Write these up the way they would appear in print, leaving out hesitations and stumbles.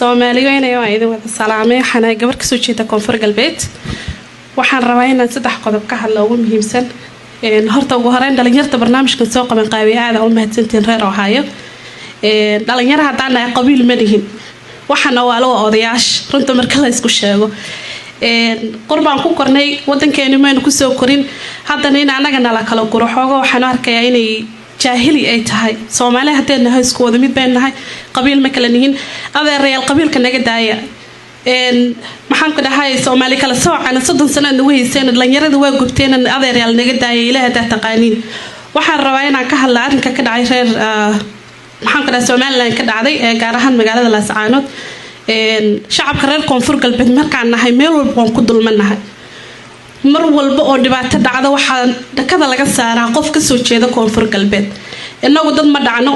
Soomaaliyeena waa idin wada salaamay waxaan gabar ka soo jeeda Koonfur Galbeed waxaan rabaa inaan saddex qodob ka hadlo ugu muhiimsan horta ugu horeyn dhalinyarada barnaamijkan soo qaban qaabiyaada oo mahadsantiin reer Ohio dhalinyarada hadaan ay qabiil ma dhihin waxana waa loo odayash runta marka la isku sheego qurbaan ku kornay wadankeena ma ku soo korin haddana in anaga nala kala guro xoogo waxaan arkayaa inay jaahili ay tahay Soomaaliya hadeena hay isku wada mid been nahay qabiil ma kala nihin adeerayal qabiilka naga daaya maxaan ku dhahay Soomaali kala soocana 30 sano nagu hayseen dhalinyarada waa gubteen adeerayal naga daaya ilaahay taqaaniin waxaan rabaa inaan ka hadlo arrinka ka dhacay reer maxaan ku dhahay Soomaaliland ka dhacday gaar ahaan magaalada Laascaanood shacabka reer Koonfur Galbeed markaan nahay meel walba aan ku dulmanahay mar walba oo dhibaato dhacdo waxa dhakada laga saaraa qof ka soo jeeda Koonfur Galbeed inagu dad ma dhacno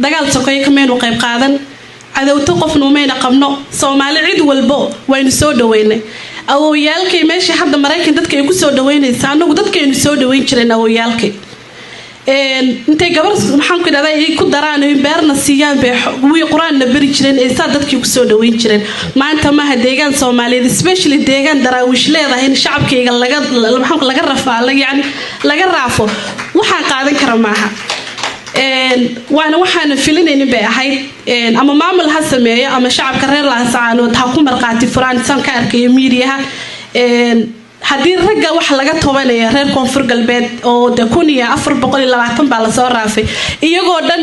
dagaal sokoy ka meel qayb qaadan cadawto qof nuumayna qabno Soomaali cid walba waynu soo dhaweynay awowyaalkay meesha hadda Mareykan dadka ay ku soo dhaweynaysa anagu dadkeenu soo dhaweyn jireen awowyaalkay intay gabar maxaan ku dhaday ay ku daraan in beerna siiyaan bay wii quraanna bari jireen ee saa dadkii ku soo dhaweyn jireen maanta ma deegaan Soomaaliyeed especially deegaan daraawish leedahay in shacabkayga laga rafaa yani laga raafo waxa qaadan kara maaha waana waxaan filinaynin bay ahayd ama maamul ha sameeyo ama shacabka reer Laascaanood ha ku marqaati furaan san ka arkay media haddii ragga wax laga tobanaya reer Koonfur Galbeed oo de 1420 baa la soo raafay iyagoo dhan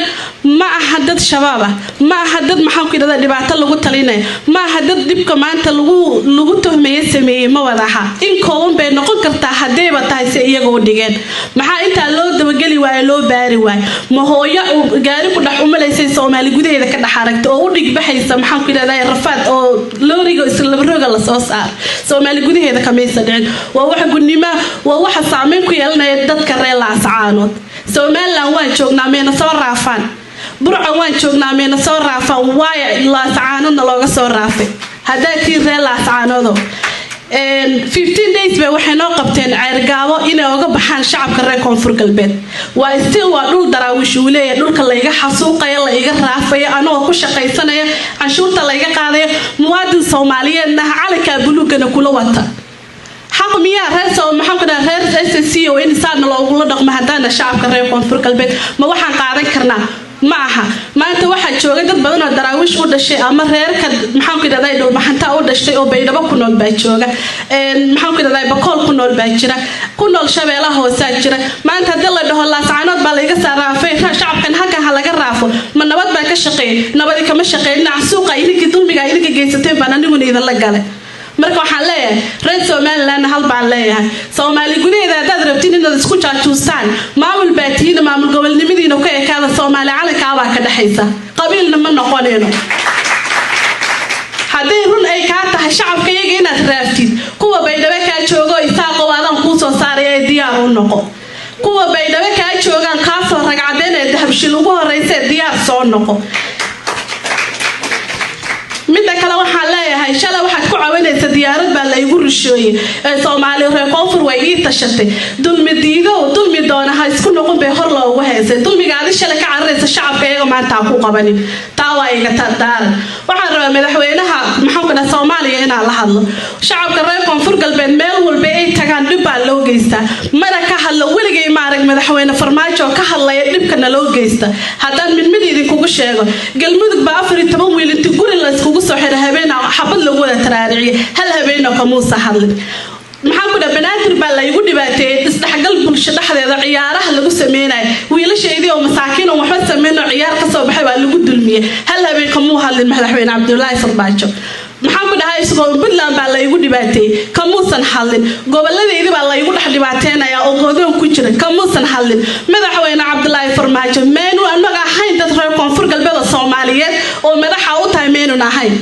ma aha dad shabaab ah ma aha dad maxaan ku yiraahdaa dhibaato lagu talinay ma aha dad dibka maanta lagu tuhmeeyay sameeyay ma wadaha in kooban bay noqon kartaa hadee ba tahay si iyagoo dhigeen maxaa inta loo dabagali waayo loo baari waayo ma hooyo gaari ku dhax umaleysay Soomaali gudaheeda ka dhaxaragto oo u dhig baxaysa maxaan ku yiraahdaa rafaad oo looriga isla rooga la soo saar Soomaali gudaheeda kamaysa dhicin waxa gudnima waxa saameyn ku yeelanaya dadka reer Laascaanood Soomaaliland waan joognaa meena soo raafaan burco waan joognaa meena soo raafaan waay Laascaanoodna looga soo raafay hadaatii reer Laascaanood 15 days bay waxay noo qabteen ceergaabo inay uga baxaan shacabka reer Koonfur Galbeed waa istii waa dhul daraawish uu leeyahay dhulka la iga xasuuqayo la iga raafayo anoo ku shaqaysanaya canshuurta la iga qaadayo muwaadin Soomaaliyeedna calanka buluugana kula wata حقمية رئيس محمد رئيس SSC وإنسان الله ولا دق مهدانا الشعب كريم Koonfur Galbeed ما واحد قاعد كرنا معها ما أنت واحد شو قدر بدنا دراويش وده شيء أما غير كد محمد ده يدور محنتا وده شيء أو بيدا بكون البيت شو محمد ده بقول كون البيت شرا كون الشباب له هو ساجرة ما أنت هدلا ده الله سعنات باليجا سرافة شعب كان هكا هلا جرافه من نبض بك الشقي نبض كم الشقي نعسوق إلك دول بيجا إلك جيستين بناني من إذا لقاله marka waxaan leeyahay reer Soomaaliland hal baan leeyahay Soomaali gudaheeda dad rabtiin inaad isku jaajuustaan maamul baatiina maamul gobolnimadiina ka eekaada Soomaali calanka baa ka dhaxaysa qabiilna ma noqonayno hadii run ay ka tahay shacabka iyaga inaad raaftid kuwa baydhabo ka joogo isaaqo waadan ku soo saaray diyaar u noqo kuwa baydhabo ka joogan ka soo ragcadeen ee dahabshil ugu horeysay diyaar soo noqo midda kale waxaan leeyahay shalay waxaad ku caawinaysa diyaarad baa la igu rushooyay Soomaali reer Koonfur way ii tashatay dulmi doona ha isku noqon bay hor loogu heesay dulmigaadi shalay ka cararaysa shacabka iyaga maanta ku qabanin taa waa iga tardaaran waxaan rabaa madaxweynaha maxamed Soomaaliya inaan la hadlo shacabka reer Koonfur Galbeed meel walba ay tagaan dib baa loo geystaa mara ka hadlo weligay ma arag madaxweyne Farmaajo ka hadlaya dhibkana loo geysta haddaan mid idinkugu sheego galmudug baa 14 wiil inta guri la isku soo xira habeen xabad lagu wada taraarici hal habeen oo kamuusa hadlin maxaan ku dhabanaatir baa la igu dhibaatay isdhaxgal bulsho dhaxdeeda ciyaaraha lagu sameeyay wiilasheedii oo masaakiin oo waxba sameeyno ciyaar ka soo baxay baa lagu dulmiyay hal habeen kamuu hadlin madaxweyne Cabdullaahi Farmaajo maxaan ku dhahay isagoo Puntland baa la igu dhibaatay kamuusan hadlin goboladeedii baa la igu dhax dhibaateynaya oo go'doon ku jira kamuusan hadlin madaxweyne Cabdullaahi Farmaajo meenu anaga ahayn dad reer Koonfur Galbeed Soomaaliyeed oo madaxa u tahay meenu ahayn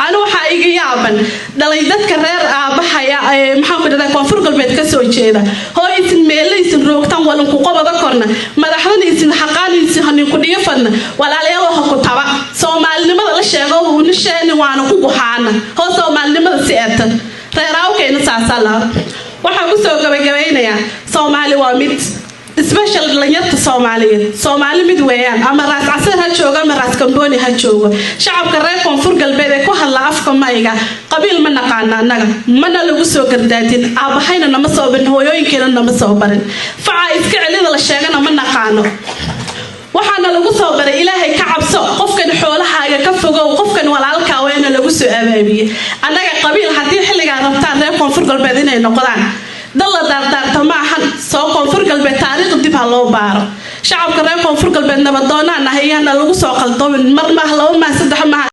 أنا وحى إيجي يابن دليل ذكر بحياة محمد ذا Koonfur Galbeed كسوي كذا هو يسن ميل يسن روكتان ولا نقوقة ذكرنا ما دحنا يسن حقان يسن هنيكودي فن ولا عليه وحكو تبع Soomaali لماذا الشيء هو نشأن وانا كوبحانا هو Soomaali لماذا سيئت تراو كأنه ساسلا وحكو سوى جبينة يا Soomaali واميت especially dhalinyarta Soomaali mid weeyaan ama raas casir ha jooga ama raas kambooni ha joogo shacabka reer koonfur galbeed ee ku hadla afka mayga qabiil ma naqaana anaga mana lagu soo gardaadin aabahayna nama soo barin hooyooyinkeena nama soo barin faca iska celida la sheegana ma naqaano waxaana lagu soo baray ilaahay ka cabso qofkan xoolahaaga ka fogow qofkan walaalka weena lagu soo abaabiyay anaga qabiil hadii xilliga rabtaan reer koonfur galbeed inay noqdaan dalla daarta ma ahan soo koonfur galbeed taariikh dib ha loo baaro shacabka reer koonfur galbeed nabadoonaan ahayana lagu soo qaldoon mar ma laba ma saddex ma